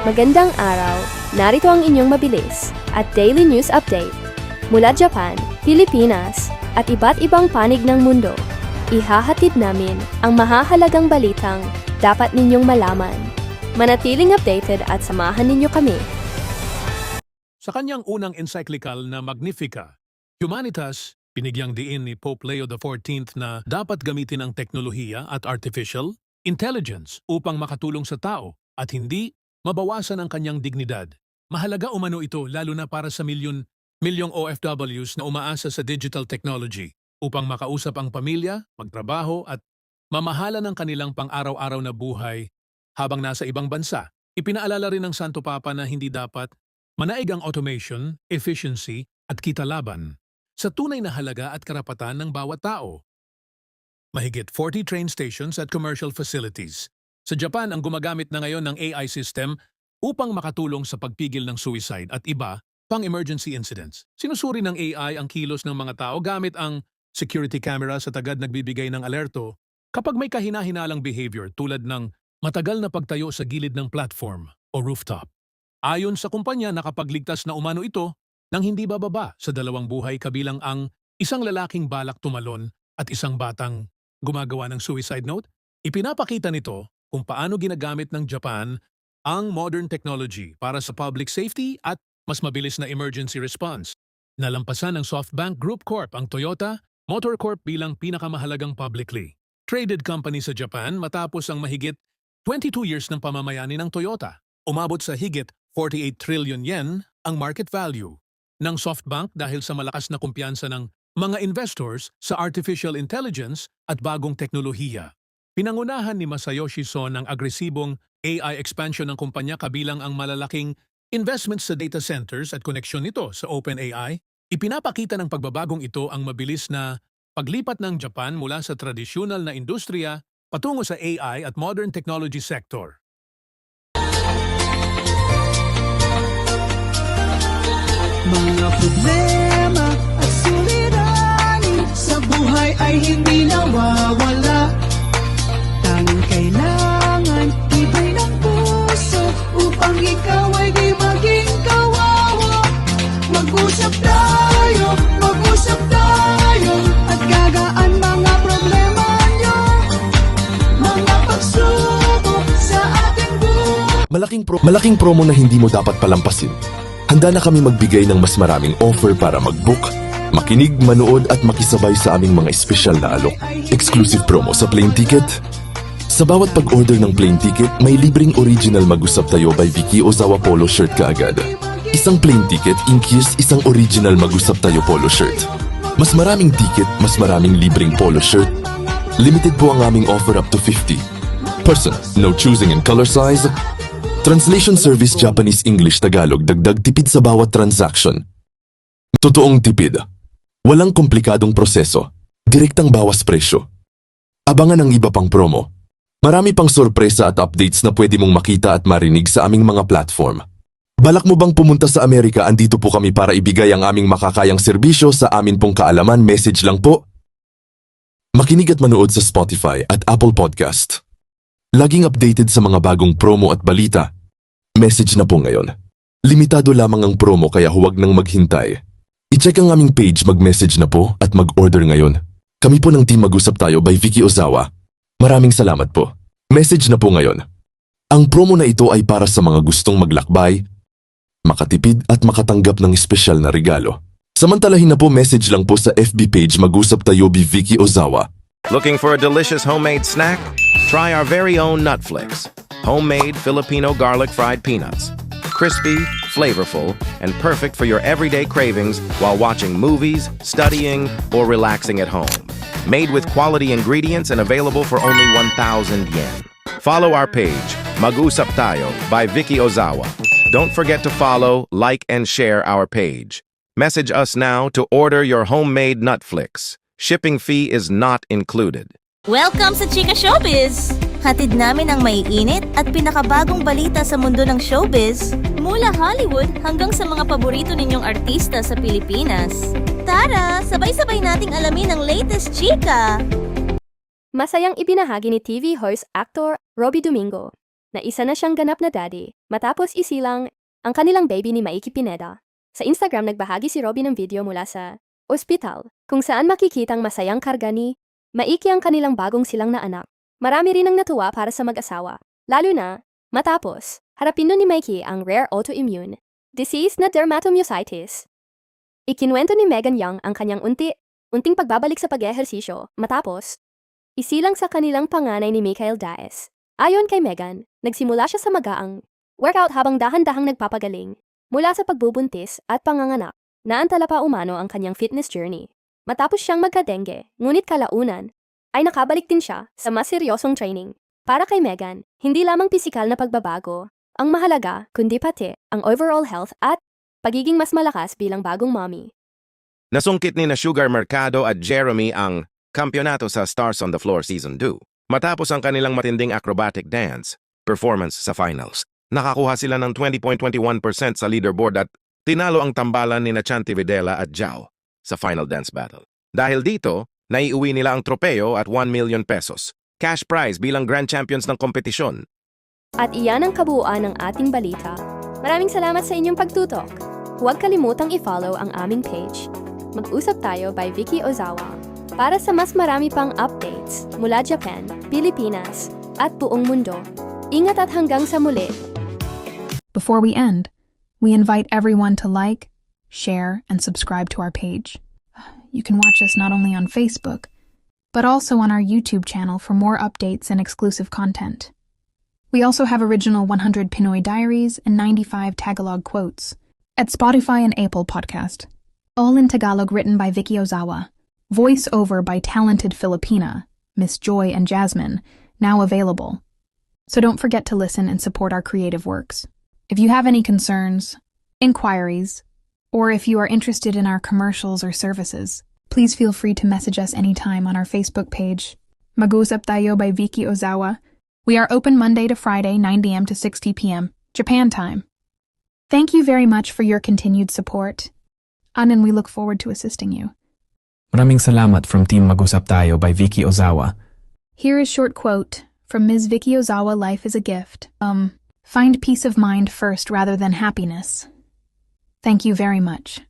Magandang araw, narito ang inyong mabilis at daily news update. Mula Japan, Pilipinas, at iba't ibang panig ng mundo, ihahatid namin ang mahahalagang balitang dapat ninyong malaman. Manatiling updated at samahan ninyo kami. Sa kanyang unang encyclical na Magnifica, Humanitas, binigyang diin ni Pope Leo XIV na dapat gamitin ang teknolohiya at artificial intelligence upang makatulong sa tao at hindi mabawasan ang kanyang dignidad. Mahalaga umano ito lalo na para sa milyong OFWs na umaasa sa digital technology upang makausap ang pamilya, magtrabaho at mamahala ng kanilang pang-araw-araw na buhay habang nasa ibang bansa. Ipinaalala rin ng Santo Papa na hindi dapat manaig ang automation, efficiency at kita laban sa tunay na halaga at karapatan ng bawat tao. Mahigit 40 train stations at commercial facilities sa Japan ang gumagamit na ngayon ng AI system upang makatulong sa pagpigil ng suicide at iba pang emergency incidents. Sinusuri ng AI ang kilos ng mga tao gamit ang security camera sa tagad nagbibigay ng alerto kapag may kahina-hinalang behavior tulad ng matagal na pagtayo sa gilid ng platform o rooftop. Ayon sa kumpanya, nakapagligtas na umano ito nang hindi bababa sa 2 buhay kabilang ang isang lalaking balak tumalon at isang batang gumagawa ng suicide note. Ipinapakita nito kung paano ginagamit ng Japan ang modern technology para sa public safety at mas mabilis na emergency response. Nalampasan ng SoftBank Group Corp ang Toyota Motor Corp bilang pinakamahalagang publicly traded company sa Japan matapos ang mahigit 22 years ng pamamayani ng Toyota. Umabot sa higit 48 trillion yen ang market value ng SoftBank dahil sa malakas na kumpiyansa ng mga investors sa artificial intelligence at bagong teknolohiya. Pinangunahan ni Masayoshi Son ang agresibong AI expansion ng kumpanya kabilang ang malalaking investments sa data centers at koneksyon nito sa OpenAI. Ipinapakita ng pagbabagong ito ang mabilis na paglipat ng Japan mula sa tradisyonal na industriya patungo sa AI at modern technology sector. Mga problema at suliranin sa buhay ay hindi nawawala. Tanging kailangan ibay ng puso upang ikaw ay di maging kawawa. Mag-usap tayo at gagaan mga problema nyo. Mga pagsubok sa ating buhay. Malaking promo na hindi mo dapat palampasin. Handa na kami magbigay ng mas maraming offer para mag-book, makinig, manood at makisabay sa aming mga espesyal na alok. Exclusive promo sa plane ticket. Sa bawat pag-order ng plane ticket, may libreng original Mag-usap Tayo by Vicky Ozawa polo shirt kaagad. Isang plane ticket includes isang original Mag-usap Tayo polo shirt. Mas maraming ticket, mas maraming libreng polo shirt. Limited po ang aming offer up to 50 person. No choosing in color size. Translation service Japanese English Tagalog, dagdag tipid sa bawat transaction. Totoong tipid. Walang komplikadong proseso. Direktang bawas presyo. Abangan ang iba pang promo. Marami pang sorpresa at updates na pwede mong makita at marinig sa aming mga platform. Balak mo bang pumunta sa Amerika? Andito po kami para ibigay ang aming makakayang serbisyo sa amin pong kaalaman. Message lang po. Makinig at manood sa Spotify at Apple Podcast. Laging updated sa mga bagong promo at balita. Message na po ngayon. Limitado lamang ang promo kaya huwag nang maghintay. I-check ang aming page, mag-message na po at mag-order ngayon. Kami po ng Team Mag-usap Tayo by Vicky Ozawa. Maraming salamat po. Message na po ngayon. Ang promo na ito ay para sa mga gustong maglakbay, makatipid at makatanggap ng espesyal na regalo. Samantalahin na po, message lang po sa FB page Mag-usap Tayo by Vicky Ozawa. Looking for a delicious homemade snack? Try our very own Nutflix. Homemade Filipino garlic fried peanuts. Crispy, flavorful, and perfect for your everyday cravings while watching movies, studying, or relaxing at home. Made with quality ingredients and available for only 1,000 yen. Follow our page, Mag-usap Tayo by Vicky Ozawa. Don't forget to follow, like, and share our page. Message us now to order your homemade Nutflix. Shipping fee is not included. Welcome sa Chika Showbiz! Hatid namin ang maiinit at pinakabagong balita sa mundo ng showbiz, mula Hollywood hanggang sa mga paborito ninyong artista sa Pilipinas. Tara, sabay-sabay nating alamin ang latest chika! Masayang ibinahagi ni TV host actor Robbie Domingo na isa na siyang ganap na daddy matapos isilang ang kanilang baby ni Maiki Pineda. Sa Instagram nagbahagi si Robby ng video mula sa ospital kung saan makikitang masayang karga ni Maiki ang kanilang bagong silang na anak. Marami rin ang natuwa para sa mag-asawa, lalo na matapos harapin nun ni Maiki ang rare autoimmune disease na dermatomyositis. Ikinuwento ni Megan Young ang kanyang unting pagbabalik sa pag-ehersisyo matapos isilang sa kanilang panganay ni Michael Daes. Ayon kay Megan, nagsimula siya sa magaang workout habang dahan-dahang nagpapagaling mula sa pagbubuntis at panganganak. Naantala pa umano ang kanyang fitness journey. Matapos siyang magka-dengue, ngunit kalaunan ay nakabalik din siya sa mas seryosong training. Para kay Megan, hindi lamang pisikal na pagbabago ang mahalaga kundi pati ang overall health at pagiging mas malakas bilang bagong mommy. Nasungkit ni na Sugar Mercado at Jeremy ang kampyonato sa Stars on the Floor Season 2. Matapos ang kanilang matinding acrobatic dance performance sa finals, nakakuha sila ng 20.21% sa leaderboard at tinalo ang tambalan ni na Chanti Videla at Jao sa final dance battle. Dahil dito, naiuwi nila ang tropeo at 1 million pesos, cash prize bilang grand champions ng kompetisyon. At iyan ang kabuuan ng ating balita. Maraming salamat sa inyong pagtutok. Huwag kalimutang i-follow ang aming page. Mag-usap tayo by Vicky Ozawa para sa mas marami pang updates mula Japan, Pilipinas, at buong mundo. Ingat at hanggang sa muli. Before we end, we invite everyone to like, share, and subscribe to our page. You can watch us not only on Facebook, but also on our YouTube channel for more updates and exclusive content. We also have original 100 Pinoy diaries and 95 Tagalog quotes at Spotify and Apple Podcast. All in Tagalog written by Vicky Ozawa. Voice over by talented Filipina, Miss Joy and Jasmine, now available. So don't forget to listen and support our creative works. If you have any concerns, inquiries, or if you are interested in our commercials or services, please feel free to message us anytime on our Facebook page, Mag-usap Tayo by Vicky Ozawa. We are open Monday to Friday, 9 a.m. to 6 p.m. Japan time. Thank you very much for your continued support, and we look forward to assisting you. Maraming salamat from Team Mag-usap Tayo by Vicky Ozawa. Here is short quote from Ms. Vicky Ozawa. Life is a gift. Find peace of mind first rather than happiness. Thank you very much.